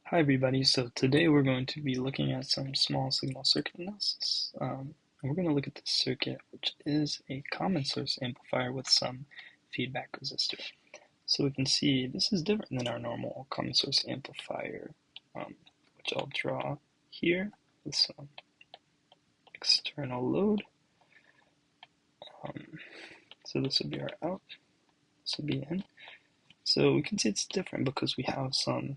Hi everybody, so today we're going to be looking at some small signal circuit analysis. And we're going to look at this circuit, which is a common source amplifier with some feedback resistor. So we can see this is different than our normal common source amplifier, which I'll draw here with some external load. So this will be our out, this will be in. So we can see it's different because we have some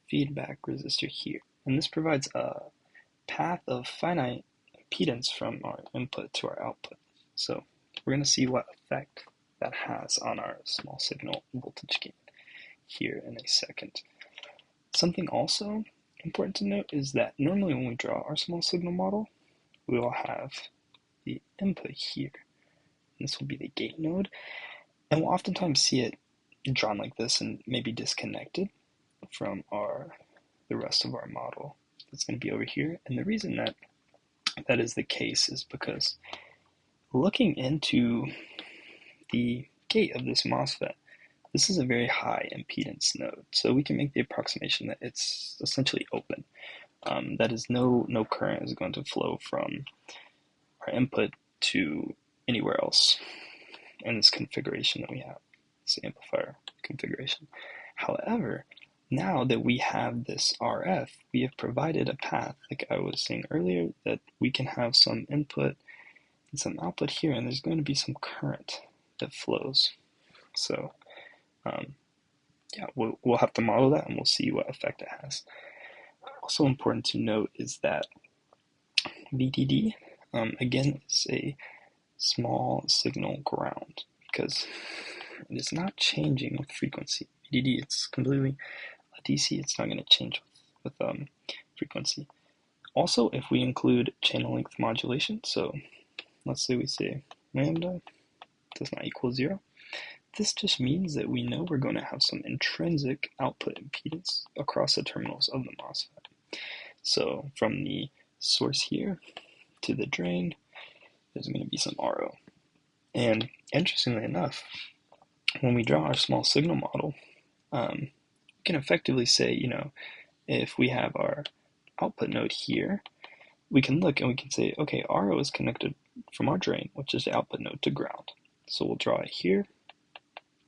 feedback resistor here, and this provides a path of finite impedance from our input to our output. So we're going to see what effect that has on our small signal voltage gain here in a second. Something also important to note is that normally when we draw our small signal model, we will have the input here. This will be the gate node, and we'll oftentimes see it drawn like this and maybe disconnected from the rest of our model. That's going to be over here, and the reason that is the case is because looking into the gate of this MOSFET, this is a very high impedance node, so we can make the approximation that it's essentially open. That is, no current is going to flow from our input to anywhere else in this configuration that we have, this amplifier configuration. However, now that we have this RF, we have provided a path, like I was saying earlier, that we can have some input and some output here, and there's going to be some current that flows. So yeah, we'll have to model that and we'll see what effect it has. Also important to note is that VDD, again, is a small signal ground because it is not changing with frequency. VDD, it's completely DC, it's not going to change with frequency. Also, if we include channel length modulation, so let's say we say lambda does not equal 0, this just means that we know we're going to have some intrinsic output impedance across the terminals of the MOSFET. So from the source here to the drain, there's going to be some RO. And interestingly enough, when we draw our small signal model, we can effectively say, if we have our output node here, we can look and we can say, okay, RO is connected from our drain, which is the output node, to ground. So we'll draw it here,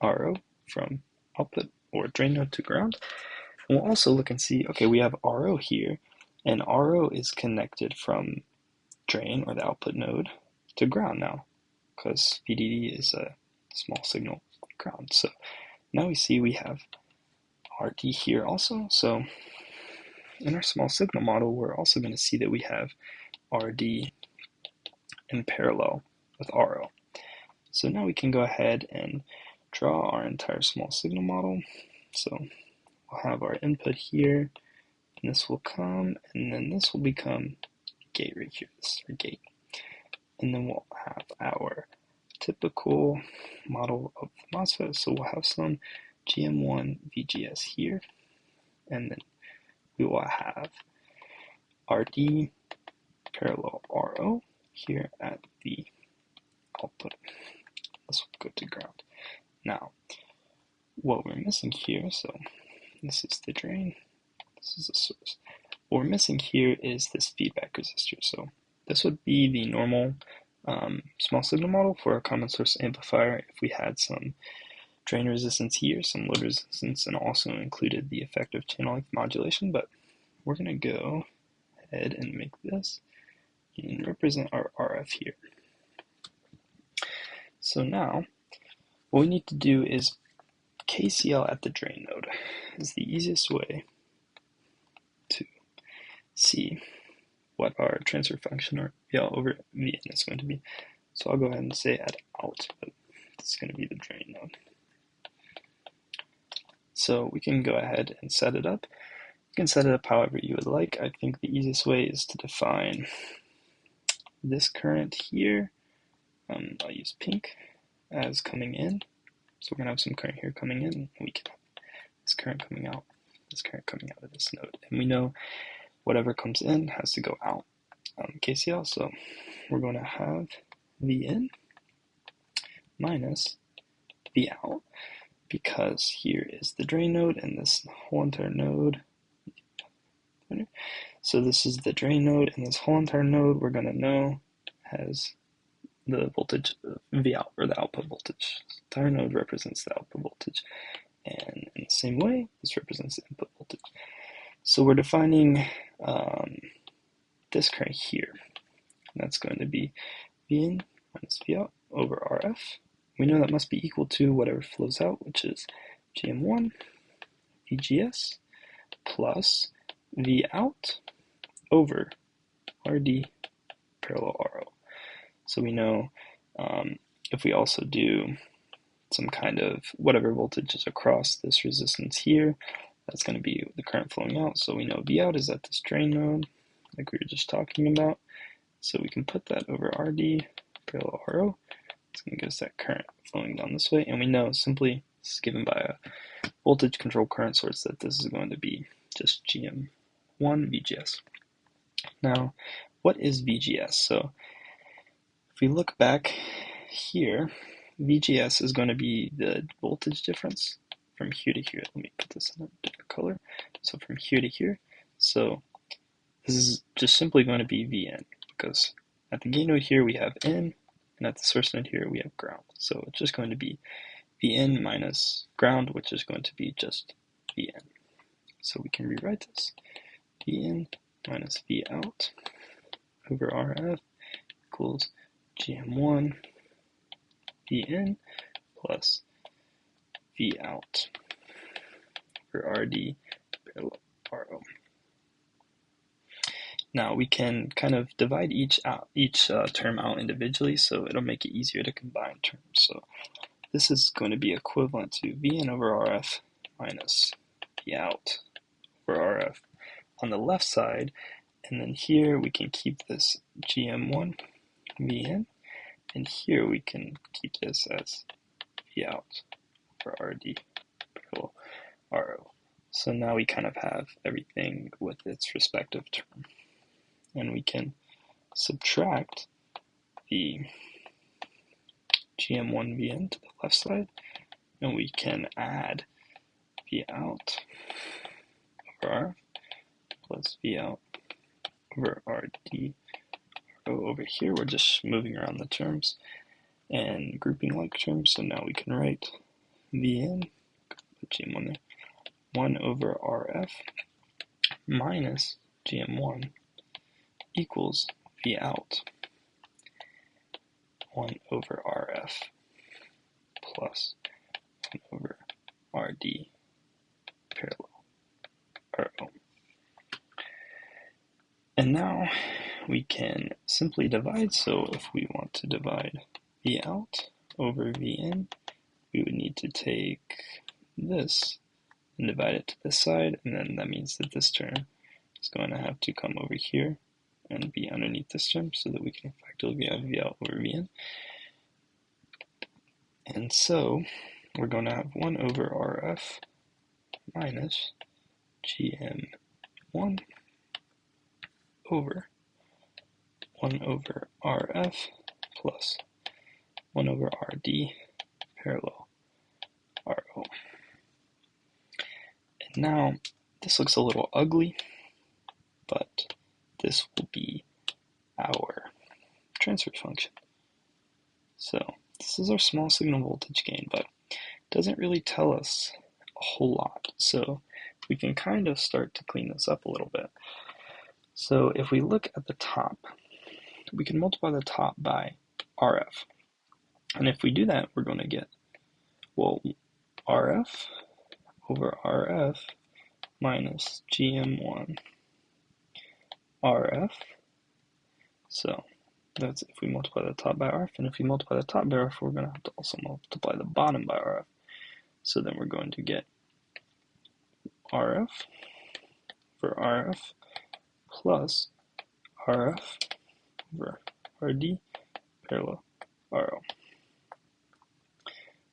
RO from output or drain node to ground. And we'll also look and see, okay, we have RO here, and RO is connected from drain or the output node to ground now, because VDD is a small signal ground. So now we see we have RD here also. So in our small signal model, we're also going to see that we have RD in parallel with RO. So now we can go ahead and draw our entire small signal model. So we'll have our input here, and this will come, and then this will become gate right here. This is our gate. And then we'll have our typical model of the MOSFET. So we'll have some GM1 VGS here, and then we will have RD parallel RO here at the output. This will go to ground. Now, what we're missing here, so this is the drain, this is the source. What we're missing here is this feedback resistor. So this would be the normal small signal model for a common source amplifier if we had some drain resistance here, some load resistance, and also included the effect of channel length modulation. But we're going to go ahead and make this and represent our RF here. So now what we need to do is KCL at the drain node is the easiest way to see what our transfer function or VL over Vn is going to be. So I'll go ahead and say at out, but it's going to be the drain node. So we can go ahead and set it up. You can set it up however you would like. I think the easiest way is to define this current here. I'll use pink as coming in. So we're going to have some current here coming in, and we can have this current coming out of this node. And we know whatever comes in has to go out KCL, so we're going to have V in minus V out, because here is the drain node, and this whole entire node So this is the drain node, and this whole entire node we're going to know has the voltage V out, or the output voltage. The entire node represents the output voltage, and in the same way, this represents the input voltage. So we're defining this current here, and that's going to be V in minus V out over RF. We know that must be equal to whatever flows out, which is GM1 VGS plus V out over RD parallel RO. So we know if we also do some kind of whatever voltage is across this resistance here, that's going to be the current flowing out. So we know V out is at this drain node, like we were just talking about. So we can put that over RD parallel RO. It's going to give us that current flowing down this way. And we know simply, this is given by a voltage control current source, that this is going to be just GM1 VGS. Now, what is VGS? So if we look back here, VGS is going to be the voltage difference from here to here. Let me put this in a different color. So from here to here. So this is just simply going to be Vn, because at the gate node here we have N, and at the source node here we have ground. So it's just going to be Vn minus ground, which is going to be just Vn. So we can rewrite this. Vn minus V out over RF equals GM1 Vn plus V out over RD parallel RO. Now we can kind of divide each term out individually, so it'll make it easier to combine terms. So this is going to be equivalent to Vn over RF minus V out over RF on the left side, and then here we can keep this GM1 Vn, and here we can keep this as V out over RD parallel RO. So now we kind of have everything with its respective term. And we can subtract the GM1 Vn to the left side, and we can add V out over RF plus V out over RD RO over here. We're just moving around the terms and grouping like terms, so now we can write Vn, put GM1 there, 1 over RF minus GM1 equals V out 1 over RF plus 1 over RD parallel RO. And now we can simply divide. So if we want to divide V out over Vn, we would need to take this and divide it to this side, and then that means that this term is going to have to come over here and be underneath this term, so that we can effectively have V out over Vn. And so we're going to have 1 over RF minus GM1 over 1 over RF plus 1 over RD parallel RO. And now this looks a little ugly, but this will be our transfer function. So this is our small signal voltage gain, but it doesn't really tell us a whole lot. So we can kind of start to clean this up a little bit. So if we look at the top, we can multiply the top by RF. And if we do that, we're going to get, well, RF over RF minus GM1 RF. So that's if we multiply the top by RF, and if we multiply the top by RF, we're going to have to also multiply the bottom by RF. So then we're going to get RF over RF plus RF over RD parallel RO.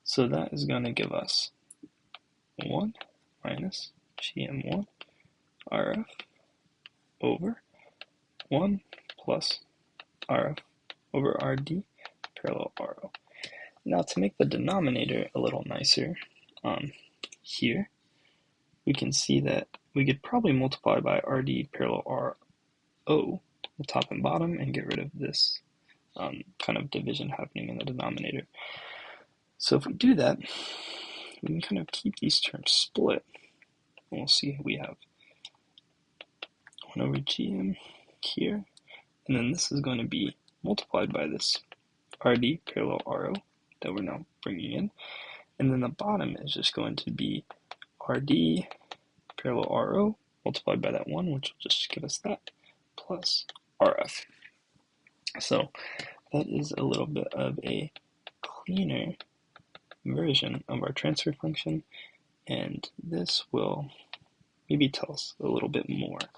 So that is going to give us 1 minus GM1 RF over 1 plus RF over RD parallel RO. Now to make the denominator a little nicer, here we can see that we could probably multiply by RD parallel RO, the top and bottom, and get rid of this kind of division happening in the denominator. So if we do that, we can kind of keep these terms split, and we'll see we have 1 over GM here, and then this is going to be multiplied by this RD parallel RO that we're now bringing in, and then the bottom is just going to be RD parallel RO multiplied by that 1, which will just give us that, plus RF. So that is a little bit of a cleaner version of our transfer function, and this will maybe tell us a little bit more